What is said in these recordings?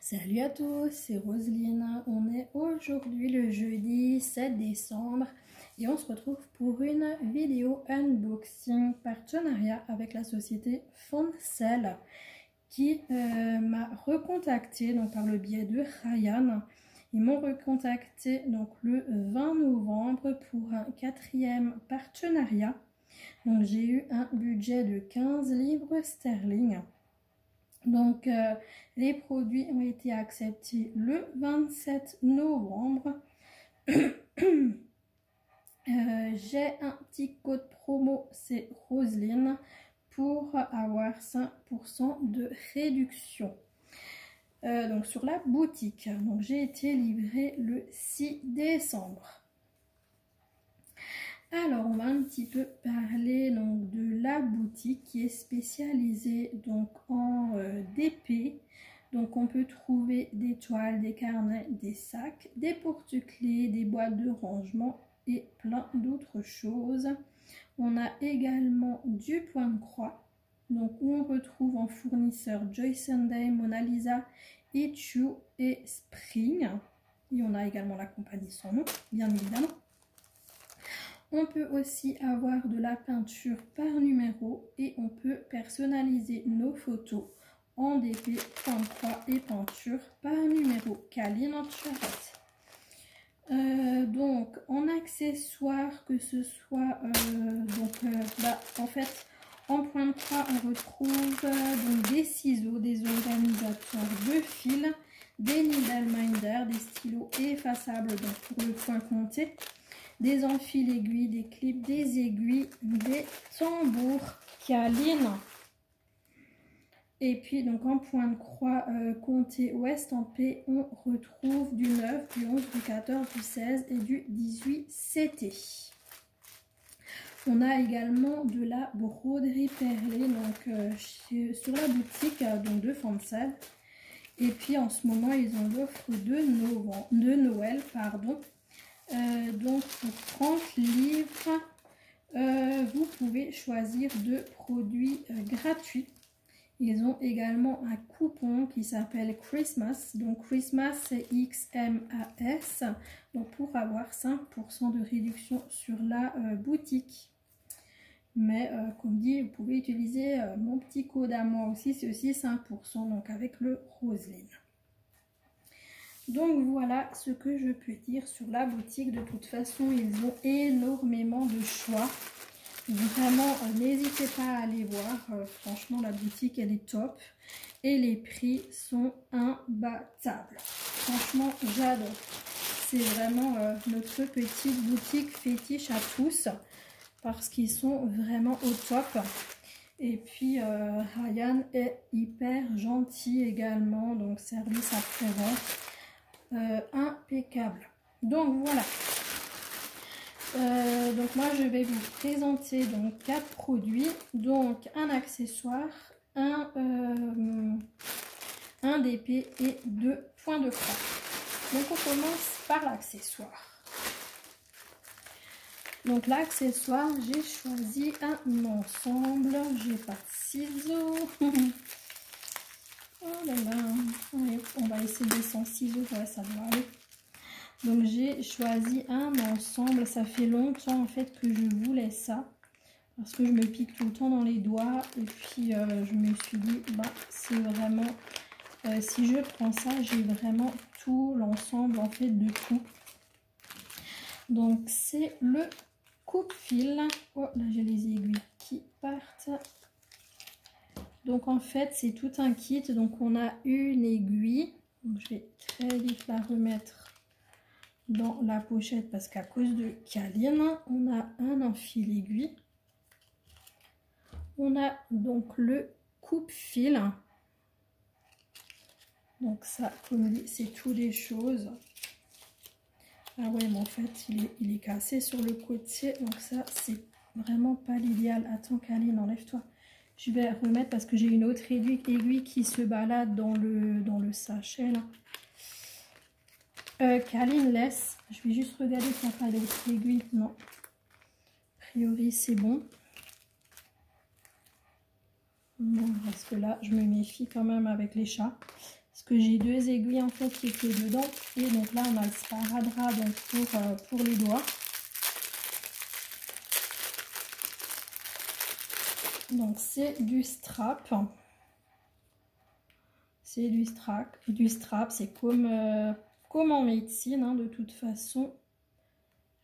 Salut à tous, c'est Roselyne. On est aujourd'hui le jeudi 7 décembre et on se retrouve pour une vidéo unboxing partenariat avec la société Foncel qui m'a recontacté donc par le biais de Ryan. Ils m'ont recontacté donc le 20 novembre pour un 4e partenariat. Donc j'ai eu un budget de 15 livres sterling. Donc les produits ont été acceptés le 27 novembre. J'ai un petit code promo, c'est Roselyne, pour avoir 5% de réduction. Donc sur la boutique. Donc j'ai été livrée le 6 décembre. Alors on va un petit peu parler donc de la boutique qui est spécialisée donc en DP. Donc on peut trouver des toiles, des carnets, des sacs, des porte-clés, des boîtes de rangement et plein d'autres choses. On a également du point de croix. Donc on retrouve en fournisseur Joy Sunday, Mona Lisa, Itchu et Spring. Et on a également la compagnie sans nom, bien évidemment. On peut aussi avoir de la peinture par numéro et on peut personnaliser nos photos en DP, point de croix et peinture par numéro. Caline en charrette. Donc en accessoires, que ce soit en fait en point de croix on retrouve donc des ciseaux, des organisateurs de fil, des needle minders, des stylos effaçables donc pour le point compté, des enfils aiguilles, des clips, des aiguilles, des tambours, Caline. Et puis donc en point de croix compté ou estampé, on retrouve du 9, du 11, du 14, du 16 et du 18 CT. On a également de la broderie perlée donc sur la boutique donc de Foncel. Et puis en ce moment ils ont l'offre de Noël, pardon. Donc pour 30 livres, vous pouvez choisir 2 produits gratuits. Ils ont également un coupon qui s'appelle Christmas. Donc Christmas c'est XMAS. Donc pour avoir 5% de réduction sur la boutique. Mais comme dit, vous pouvez utiliser mon petit code à moi aussi. C'est aussi 5% donc avec le Roselyne. Donc voilà ce que je peux dire sur la boutique. De toute façon, ils ont énormément de choix. Vraiment, n'hésitez pas à aller voir. Franchement, la boutique, elle est top. Et les prix sont imbattables. Franchement, j'adore. C'est vraiment notre petite boutique fétiche à tous. Parce qu'ils sont vraiment au top. Et puis, Ryan est hyper gentil également. Donc, service après-vente. Impeccable. Donc voilà. Donc moi je vais vous présenter donc 4 produits. Donc un accessoire, un DP et 2 points de croix. Donc on commence par l'accessoire. Donc l'accessoire, j'ai choisi un ensemble. J'ai pas de ciseaux. Oh là là. Allez, on va essayer sans ciseaux, ouais, ça doit aller. Donc j'ai choisi un ensemble. Ça fait longtemps en fait que je voulais ça. Parce que je me pique tout le temps dans les doigts. Et puis je me suis dit, bah c'est vraiment... si je prends ça, j'ai vraiment tout l'ensemble en fait de tout. Donc c'est le coupe-fil. Oh là j'ai les aiguilles qui partent. Donc en fait c'est tout un kit. Donc on a une aiguille. Donc, je vais très vite la remettre dans la pochette parce qu'à cause de Caline, on a un enfil aiguille. On a donc le coupe-fil. Donc ça, comme dit, c'est toutes les choses. Ah ouais, mais en fait, il est cassé sur le côté. Donc ça, c'est vraiment pas l'idéal. Attends, Caline, enlève-toi. Je vais remettre parce que j'ai une autre aiguille qui se balade dans le sachet là. Caline, laisse. Je vais juste regarder s'il n'y a pas d'autres aiguilles. Non. A priori, c'est bon. Non, parce que là, je me méfie quand même avec les chats. Parce que j'ai 2 aiguilles en fait qui étaient dedans. Et donc là on a le sparadrap donc pour les doigts. Donc c'est du strap. C'est du strap. C'est comme en médecine hein, de toute façon.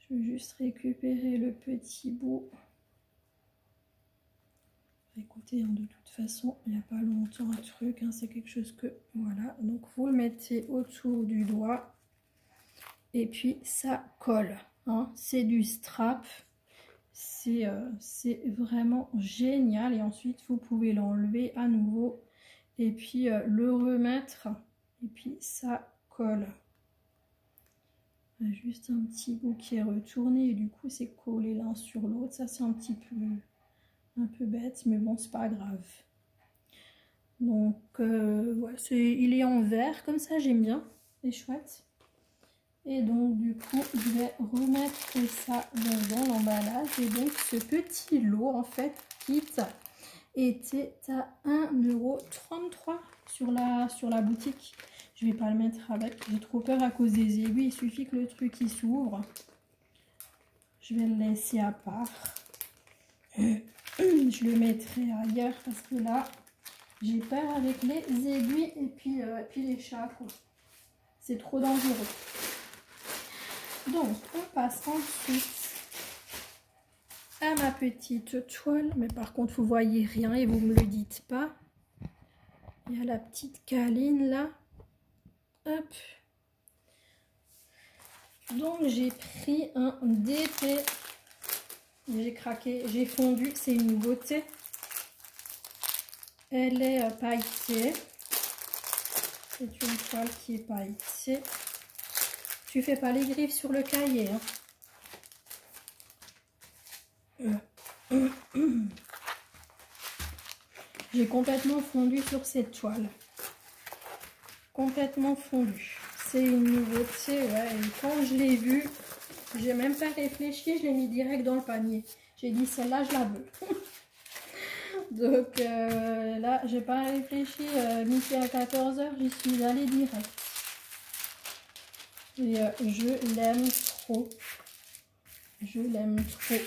Je vais juste récupérer le petit bout. Écoutez, hein, de toute façon, il n'y a pas longtemps un truc, hein, c'est quelque chose que... Voilà, donc vous le mettez autour du doigt. Et puis ça colle. Hein, c'est du strap. C'est vraiment génial. Et ensuite, vous pouvez l'enlever à nouveau. Et puis le remettre. Et puis ça colle. Juste un petit bout qui est retourné. Et du coup, c'est collé l'un sur l'autre. Ça, c'est un peu bête. Mais bon, c'est pas grave. Donc, ouais, il est en vert. Comme ça, j'aime bien. C'est chouette. Et donc du coup je vais remettre ça dans l'emballage. Et donc ce petit lot en fait kit était à 1,33 € sur la boutique. Je vais pas le mettre avec, j'ai trop peur à cause des aiguilles. Il suffit que le truc il s'ouvre. Je vais le laisser à part. Je le mettrai ailleurs parce que là j'ai peur avec les aiguilles et puis les chats quoi. C'est trop dangereux. Donc, on passe ensuite à ma petite toile. Mais par contre, vous voyez rien et vous me le dites pas. Il y a la petite câline là. Hop. Donc, j'ai pris un DP. J'ai craqué, j'ai fondu. C'est une nouveauté. Elle est pailletée. C'est une toile qui est pailletée. Tu fais pas les griffes sur le cahier. Hein. J'ai complètement fondu sur cette toile. Complètement fondu. C'est une nouveauté. Ouais. Et quand je l'ai vue, j'ai même pas réfléchi. Je l'ai mis direct dans le panier. J'ai dit celle-là, je la veux. Donc là, j'ai pas réfléchi. Midi à 14 h, j'y suis allée direct. Et je l'aime trop. Je l'aime trop.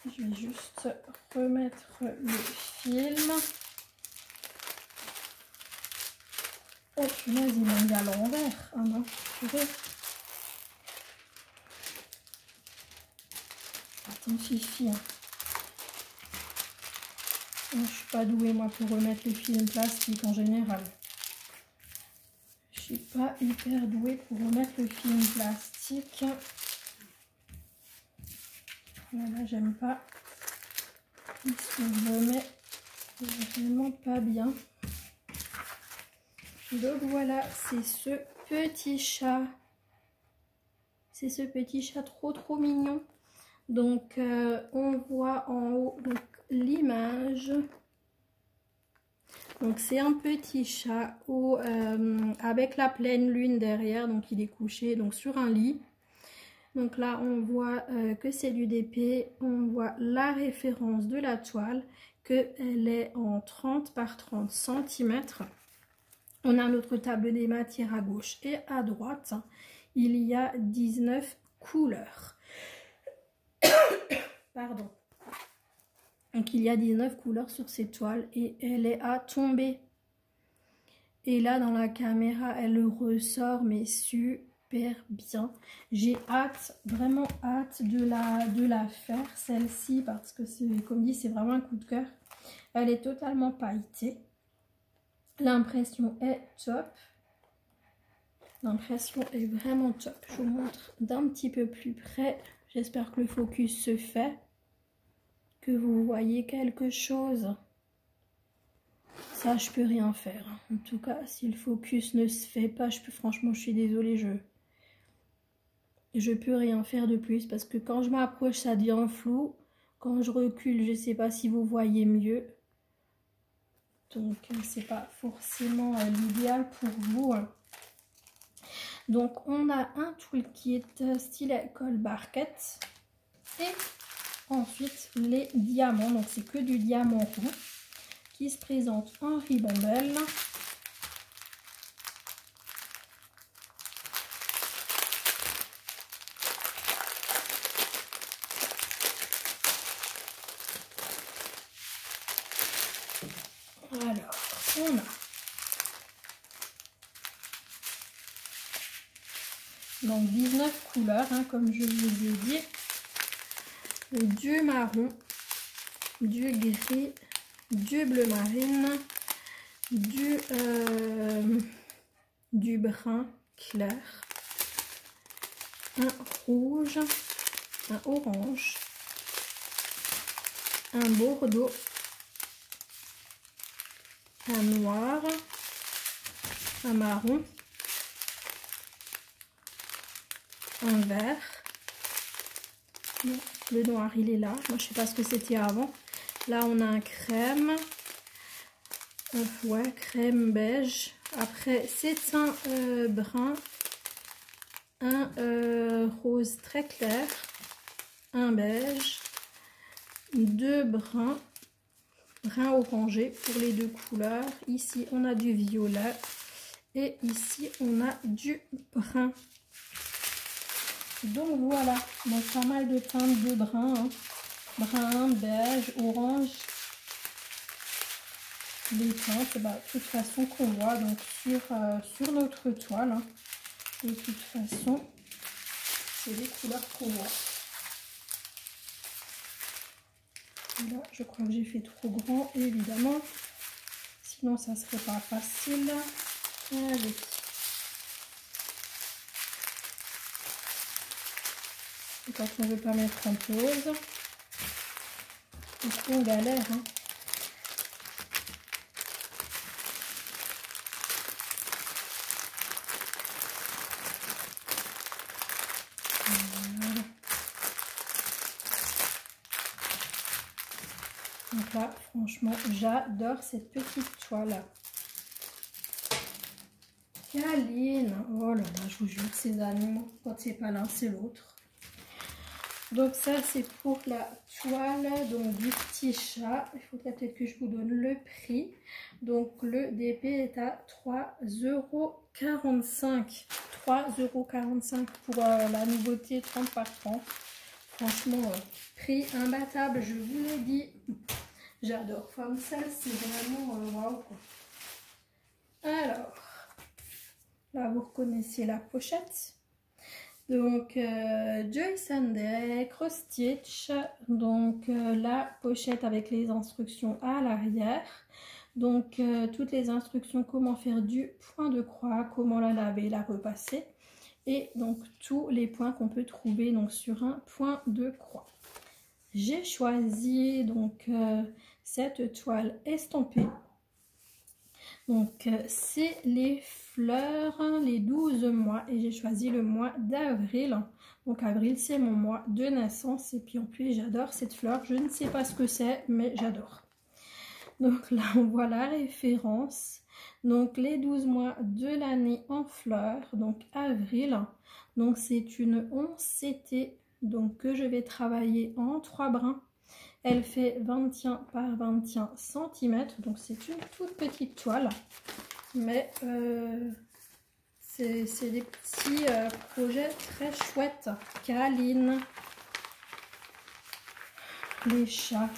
Je vais juste remettre le film. Oh punaise, il m'a mis à l'envers. Ah non, purée. Attends, Fifi. Hein. Je suis pas douée moi pour remettre les films plastiques en général. Je suis pas hyper douée pour remettre le film plastique. Voilà, j'aime pas. Il se remet vraiment pas bien. Donc voilà, c'est ce petit chat. C'est ce petit chat trop mignon. Donc on voit en haut l'image. Donc c'est un petit chat avec la pleine lune derrière. Donc il est couché donc sur un lit. Donc là on voit que c'est du DP. On voit la référence de la toile. Qu'elle est en 30 par 30 cm. On a notre table des matières à gauche et à droite. Il y a 19 couleurs. Pardon. Donc il y a 19 couleurs sur cette toile et elle est à tomber. Et là dans la caméra elle ressort mais super bien. J'ai hâte, vraiment hâte de la faire celle-ci parce que c'est comme dit c'est vraiment un coup de cœur. Elle est totalement pailletée. L'impression est top. L'impression est vraiment top. Je vous montre d'un petit peu plus près. J'espère que le focus se fait. Que vous voyez quelque chose. Ça, je peux rien faire. En tout cas, si le focus ne se fait pas, franchement, je suis désolée. Je peux rien faire de plus. Parce que quand je m'approche, ça devient flou. Quand je recule, je ne sais pas si vous voyez mieux. Donc, c'est pas forcément l'idéal pour vous. Donc, on a un toolkit stylet colle barquette. Et ensuite, les diamants. Donc, c'est que du diamant roux qui se présente en ribambelle. on a donc 19 couleurs, hein, comme je vous ai dit, du marron, du gris, du bleu marine, du brun clair, un rouge, un orange, un bordeaux, un noir, un marron, un vert. Non, le noir il est là, moi je sais pas ce que c'était avant. Là on a un crème, ouais, crème beige. Après c'est un brun, un rose très clair, un beige, deux bruns, brun orangé pour les deux couleurs. Ici on a du violet et ici on a du brun. Donc voilà, donc pas mal de teintes de brun, hein. Brun, beige, orange. Les teintes, bah, de toute façon qu'on voit donc sur notre toile, hein. De toute façon, c'est les couleurs qu'on voit. Là, je crois que j'ai fait trop grand, évidemment. Sinon, ça serait pas facile. Allez. Et quand on ne veut pas mettre en pause, on galère, hein. Voilà. Donc là, franchement, j'adore cette petite toile. Caline. Oh là là, je vous jure, ces animaux, quand c'est pas l'un, c'est l'autre. Donc ça, c'est pour la toile donc du petit chat. Il faudrait peut-être que je vous donne le prix. Donc le DP est à 3,45 €. 3,45 € pour la nouveauté 30 par 30. Franchement, prix imbattable, je vous l'ai dit. J'adore. Comme ça, c'est vraiment waouh. Alors, là, vous reconnaissez la pochette. Donc, Joy Sunday, Cross Stitch. Donc, la pochette avec les instructions à l'arrière. Donc, toutes les instructions, comment faire du point de croix, comment la laver, la repasser. Et donc, tous les points qu'on peut trouver donc, sur un point de croix. J'ai choisi donc cette toile estampée. Donc c'est les fleurs, les 12 mois et j'ai choisi le mois d'avril. Donc avril c'est mon mois de naissance et puis en plus j'adore cette fleur. Je ne sais pas ce que c'est mais j'adore. Donc là on voit la référence. Donc les 12 mois de l'année en fleurs, donc avril. Donc c'est une 11 CT donc que je vais travailler en 3 brins. Elle fait 21 par 21 cm, donc c'est une toute petite toile, mais c'est des petits projets très chouettes. Caline, les chats.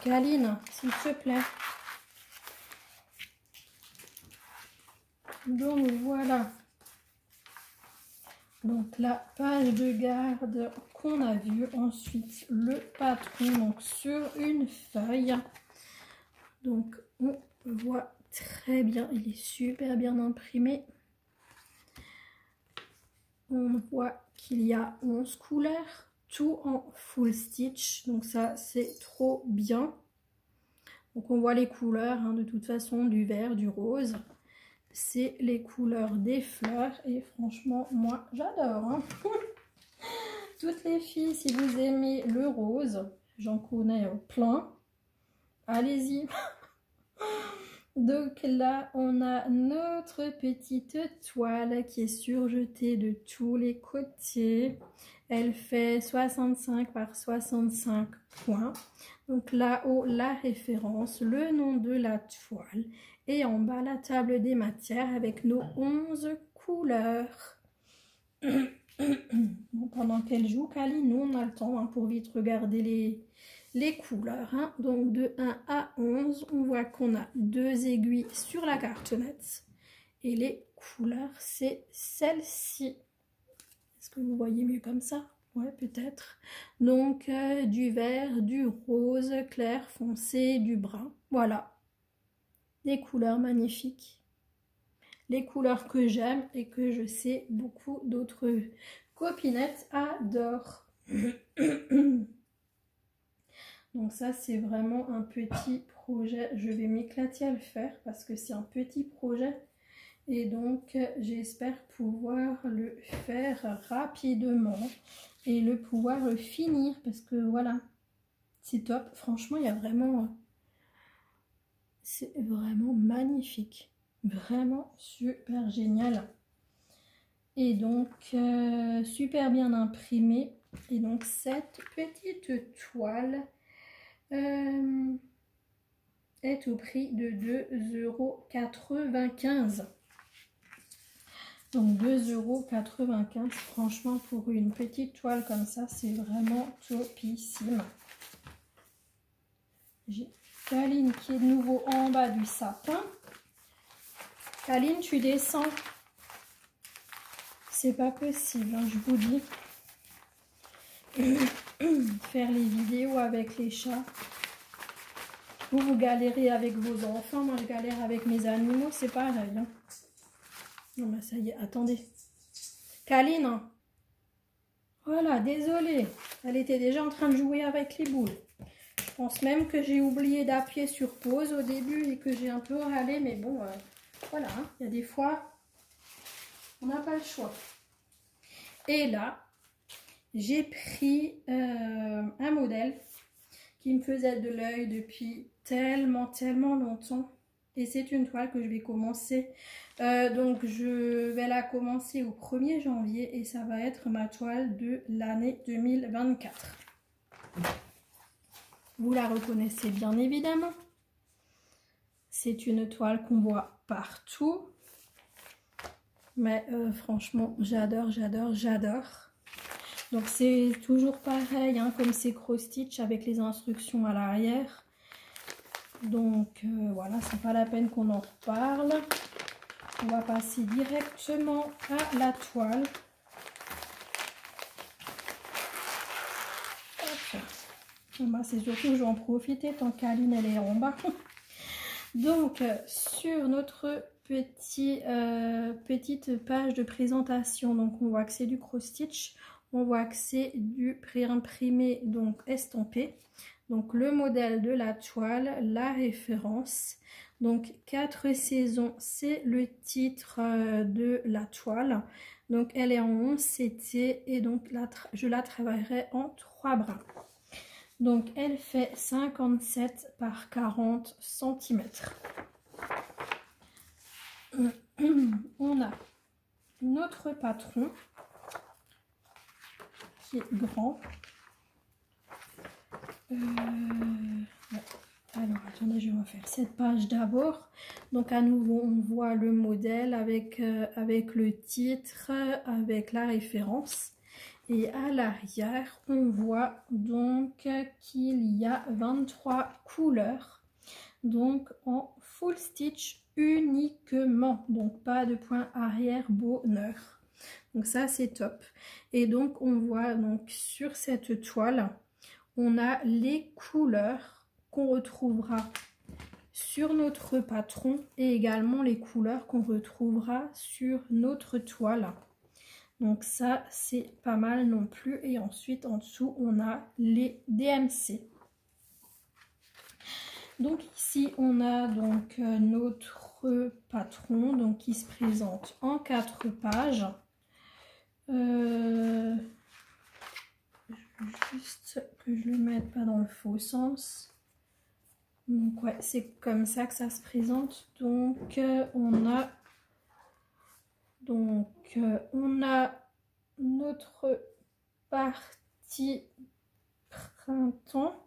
Caline, s'il te plaît. Donc voilà. Donc la page de garde qu'on a vue, ensuite le patron donc sur une feuille. Donc on voit très bien, il est super bien imprimé. On voit qu'il y a 11 couleurs, tout en full stitch, donc ça c'est trop bien. Donc on voit les couleurs hein, de toute façon du vert, du rose. C'est les couleurs des fleurs et franchement moi j'adore hein. Toutes les filles, si vous aimez le rose, j'en connais plein, allez-y. Donc là on a notre petite toile qui est surjetée de tous les côtés. Elle fait 65 par 65 points. Donc là-haut la référence, le nom de la toile. Et en bas, la table des matières avec nos 11 couleurs. Bon, pendant qu'elle joue, Kali, nous, on a le temps hein, pour vite regarder les couleurs, hein. Donc de 1 à 11, on voit qu'on a 2 aiguilles sur la cartonnette. Et les couleurs, c'est celle-ci. Est-ce que vous voyez mieux comme ça? Ouais, peut-être. Donc, du vert, du rose, clair, foncé, du brun. Voilà. Des couleurs magnifiques. Les couleurs que j'aime et que je sais beaucoup d'autres copinettes adorent. Donc ça, c'est vraiment un petit projet. Je vais m'éclater à le faire parce que c'est un petit projet. Et donc, j'espère pouvoir le faire rapidement et le pouvoir le finir parce que voilà, c'est top. Franchement, il y a vraiment... C'est vraiment magnifique. Vraiment super génial. Et donc, super bien imprimé. Et donc, cette petite toile est au prix de 2,95 €. Donc 2,95 €, franchement, pour une petite toile comme ça, c'est vraiment topissime. J'ai Kaline qui est de nouveau en bas du sapin. Kaline, tu descends. C'est pas possible, hein, je vous dis. Faire les vidéos avec les chats. Vous galérez avec vos enfants, moi je galère avec mes animaux, c'est pareil. Hein. Non mais ça y est, attendez. Kaline, voilà, désolée. Elle était déjà en train de jouer avec les boules. Je pense même que j'ai oublié d'appuyer sur pause au début et que j'ai un peu râlé, mais bon, voilà, hein, il y a des fois, on n'a pas le choix. Et là, j'ai pris un modèle qui me faisait de l'œil depuis tellement longtemps. Et c'est une toile que je vais commencer. Donc je vais la commencer au 1er janvier et ça va être ma toile de l'année 2024. Vous la reconnaissez bien évidemment. C'est une toile qu'on voit partout. Mais franchement, j'adore. Donc c'est toujours pareil, hein, comme c'est cross-stitch avec les instructions à l'arrière. Donc voilà, c'est pas la peine qu'on en reparle. On va passer directement à la toile. C'est surtout que je vais en profiter tant qu'Aline elle est en bas. Donc sur notre petite page de présentation, donc on voit que c'est du cross-stitch. On voit que c'est du pré-imprimé, donc estampé. Donc le modèle de la toile, la référence. Donc 4 saisons, c'est le titre de la toile. Donc elle est en 11 CT et donc je la travaillerai en 3 brins. Donc elle fait 57 par 40 cm. On a notre patron qui est grand. Alors attendez, je vais refaire cette page d'abord. Donc à nouveau on voit le modèle avec le titre, avec la référence. Et à l'arrière on voit donc qu'il y a 23 couleurs. Donc en full stitch uniquement. Donc pas de point arrière bonheur. Donc ça c'est top. Et donc on voit donc sur cette toile, on a les couleurs qu'on retrouvera sur notre patron et également les couleurs qu'on retrouvera sur notre toile. Donc ça c'est pas mal non plus. Et ensuite en dessous on a les DMC. Donc ici on a donc notre patron donc qui se présente en 4 pages. Juste que je le mette pas dans le faux sens. Donc ouais, c'est comme ça que ça se présente. Donc on a notre partie printemps,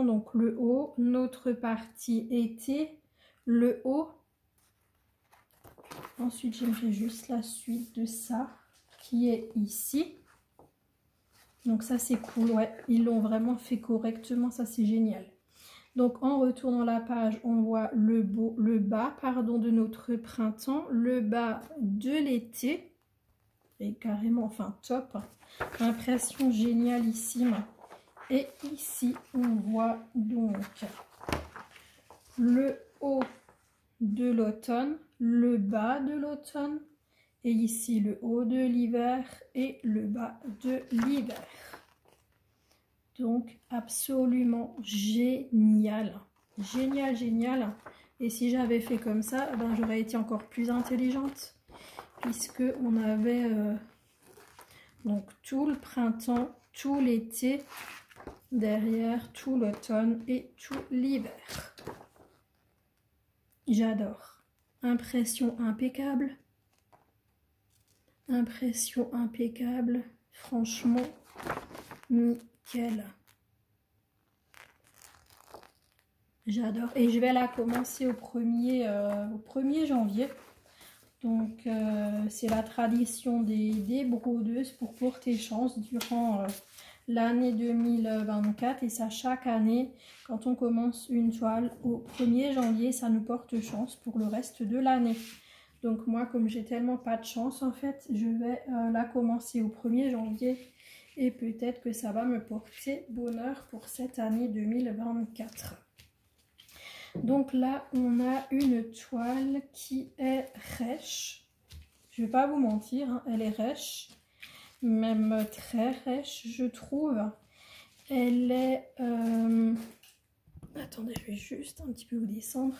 donc le haut, notre partie été, le haut. Ensuite j'aimerais juste la suite de ça qui est ici. Donc ça c'est cool, ouais, ils l'ont vraiment fait correctement, ça c'est génial. Donc en retournant la page, on voit le bas de notre printemps, le bas de l'été, et carrément, enfin top, impression génialissime. Et ici on voit donc le haut de l'automne, le bas de l'automne, et ici le haut de l'hiver et le bas de l'hiver. Donc absolument génial, génial, génial. Et si j'avais fait comme ça, ben, j'aurais été encore plus intelligente, puisque on avait donc tout le printemps, tout l'été, derrière tout l'automne et tout l'hiver. J'adore. Impression impeccable. Impression impeccable. Franchement, nickel. J'adore. Et je vais la commencer au 1er janvier. Donc, c'est la tradition des brodeuses pour porter chance durant l'année 2024. Et ça, chaque année, quand on commence une toile au 1er janvier, ça nous porte chance pour le reste de l'année. Donc moi, comme j'ai tellement pas de chance, en fait, je vais la commencer au 1er janvier. Et peut-être que ça va me porter bonheur pour cette année 2024. Donc là, on a une toile qui est rêche. Je ne vais pas vous mentir, hein, elle est rêche. Même très rêche, je trouve. Elle est... Attendez, je vais juste un petit peu vous descendre.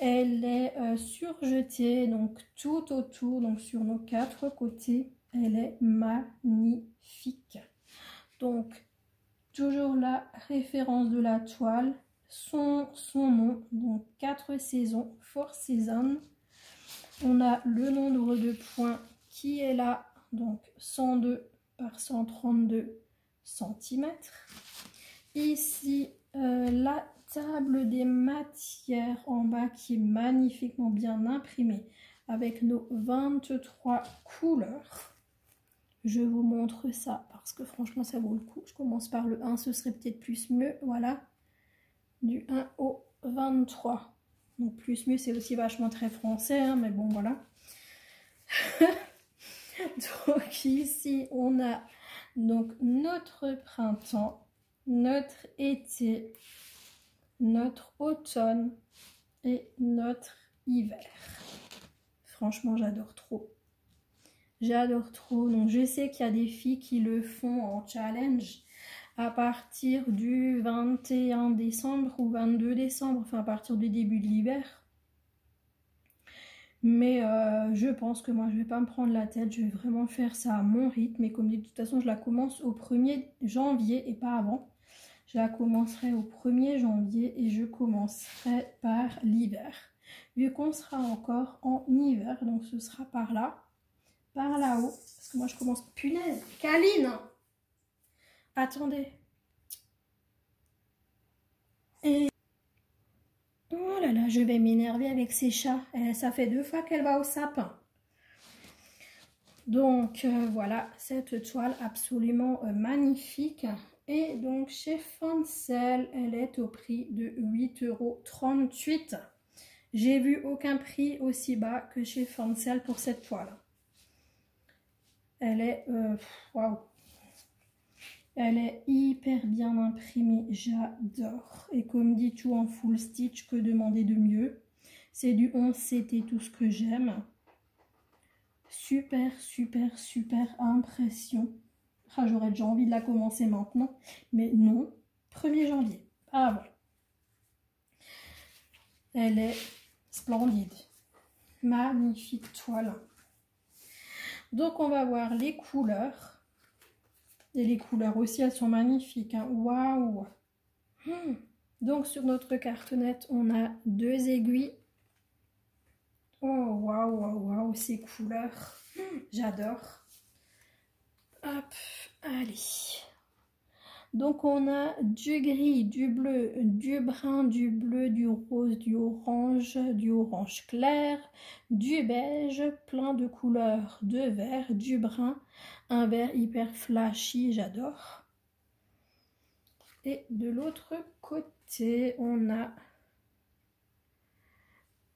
Elle est surjetée, donc tout autour, donc sur nos 4 côtés. Elle est magnifique. Donc, toujours la référence de la toile, son nom, donc 4 saisons, 4 seasons. On a le nombre de points qui est là, donc 102 par 132 cm. Ici, la table des matières en bas qui est magnifiquement bien imprimée avec nos 23 couleurs. Je vous montre ça parce que franchement ça vaut le coup. Je commence par le 1, ce serait peut-être plus mieux. Voilà, du 1 au 23. Donc plus mieux, c'est aussi vachement très français, hein, mais bon voilà. Donc ici on a donc notre printemps, notre été, notre automne et notre hiver. Franchement j'adore trop. J'adore trop. Donc je sais qu'il y a des filles qui le font en challenge à partir du 21 décembre ou 22 décembre, enfin à partir du début de l'hiver. Mais je pense que moi je vais pas me prendre la tête, je vais vraiment faire ça à mon rythme. Et comme dit, de toute façon je la commence au 1er janvier et pas avant. Je la commencerai au 1er janvier et je commencerai par l'hiver. Vu qu'on sera encore en hiver, donc ce sera par là. Par là-haut, parce que moi je commence... Punaise, Caline! Attendez. Et... Oh là là, je vais m'énerver avec ces chats. Ça fait 2 fois qu'elle va au sapin. Donc voilà, cette toile absolument magnifique. Et donc chez Fancel, elle est au prix de 8,38 €. J'ai vu aucun prix aussi bas que chez Fancel pour cette toile. Elle est... waouh! Elle est hyper bien imprimée, j'adore. Et comme dit tout en full stitch, que demander de mieux? C'est du 11 CT, tout ce que j'aime. Super, super, super impression. Ah, j'aurais déjà envie de la commencer maintenant. Mais non, 1er janvier, pas avant. Elle est splendide. Magnifique toile. Donc on va voir les couleurs. Et les couleurs aussi, elles sont magnifiques. Hein. Waouh! Donc sur notre cartonnette, on a 2 aiguilles. Oh waouh, waouh, waouh, ces couleurs. J'adore. Hop, allez. Donc on a du gris, du bleu, du brun, du bleu, du rose, du orange clair, du beige, plein de couleurs, de vert, du brun, un vert hyper flashy, j'adore. Et de l'autre côté, on a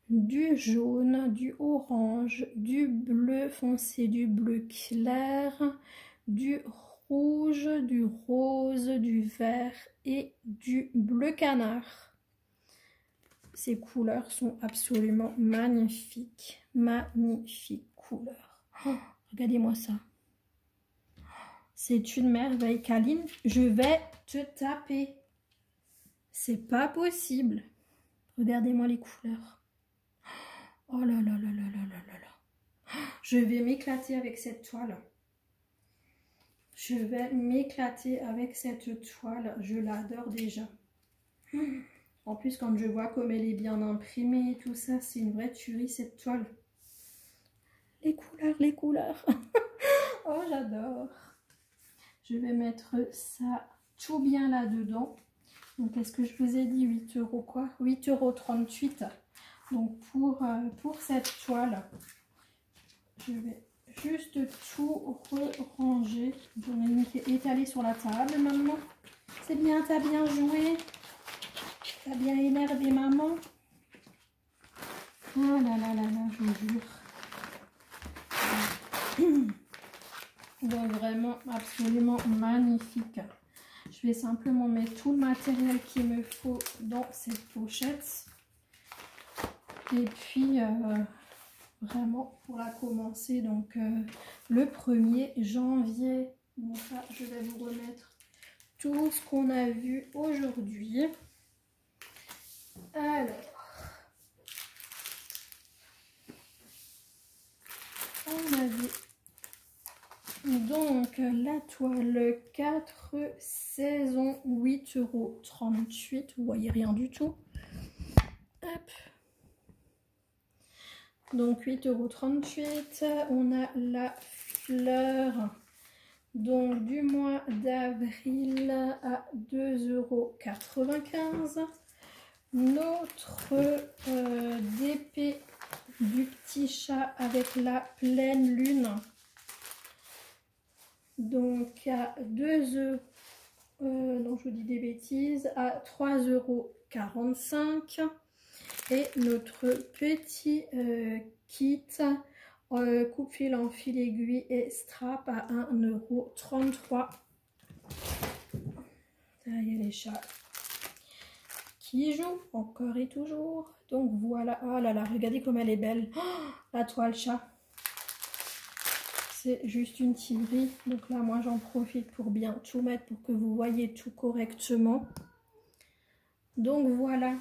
du jaune, du orange, du bleu foncé, du bleu clair, du rouge, du rose, du vert et du bleu canard. Ces couleurs sont absolument magnifiques. Magnifiques couleurs. Oh, regardez-moi ça. C'est une merveille, Kaline. Je vais te taper. C'est pas possible. Regardez-moi les couleurs. Oh là là là là là là là là. Je vais m'éclater avec cette toile. Je vais m'éclater avec cette toile. Je l'adore déjà. En plus, quand je vois comme elle est bien imprimée et tout ça, c'est une vraie tuerie cette toile. Les couleurs, les couleurs. Oh, j'adore. Je vais mettre ça tout bien là-dedans. Donc, est-ce que je vous ai dit 8 € quoi? 8,38 €. Donc, pour cette toile, je vais juste tout ranger. J'en ai étalé sur la table maintenant. C'est bien, t'as bien joué. T'as bien énervé maman. Oh là là là là, je vous jure. Donc vraiment absolument magnifique. Je vais simplement mettre tout le matériel qu'il me faut dans cette pochette. Et puis vraiment pour la commencer, donc le 1er janvier. Donc là, je vais vous remettre tout ce qu'on a vu aujourd'hui. Alors, on avait donc la toile 4 saisons 8,38 €. Vous voyez rien du tout. Hop. Donc 8,38 €. On a la fleur donc du mois d'avril à 2,95 €. Notre DP du petit chat avec la pleine lune, donc à 2 €, non je vous dis des bêtises, à 3,45 €. Et notre petit kit coupe-fil en fil aiguille et strap à 1,33 €. Derrière les chats qui joue encore et toujours. Donc voilà. Oh là là, regardez comme elle est belle. Oh, la toile chat. C'est juste une tuerie. Donc là, moi, j'en profite pour bien tout mettre pour que vous voyez tout correctement. Donc voilà.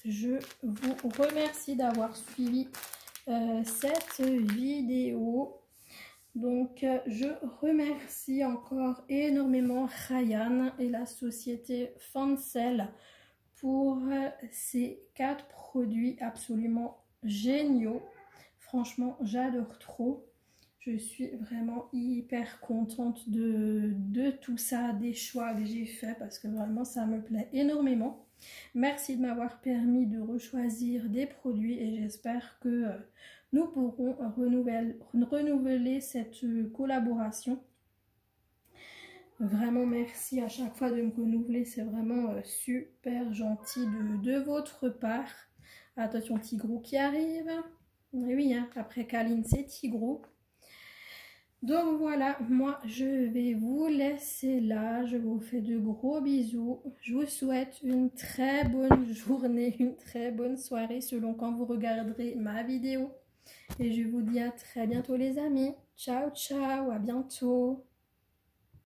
Je vous remercie d'avoir suivi cette vidéo. Donc je remercie encore énormément Ryan et la société Fancel pour ces 4 produits absolument géniaux. Franchement, j'adore trop. Je suis vraiment hyper contente de tout ça, des choix que j'ai faits parce que vraiment ça me plaît énormément. Merci de m'avoir permis de rechoisir des produits et j'espère que nous pourrons renouveler cette collaboration. Vraiment merci à chaque fois de me renouveler, c'est vraiment super gentil de votre part. Attention, Tigrou qui arrive. Et oui, hein, après Kaline, c'est Tigrou. Donc voilà, moi je vais vous laisser là, je vous fais de gros bisous, je vous souhaite une très bonne journée, une très bonne soirée selon quand vous regarderez ma vidéo. Et je vous dis à très bientôt les amis, ciao ciao, à bientôt.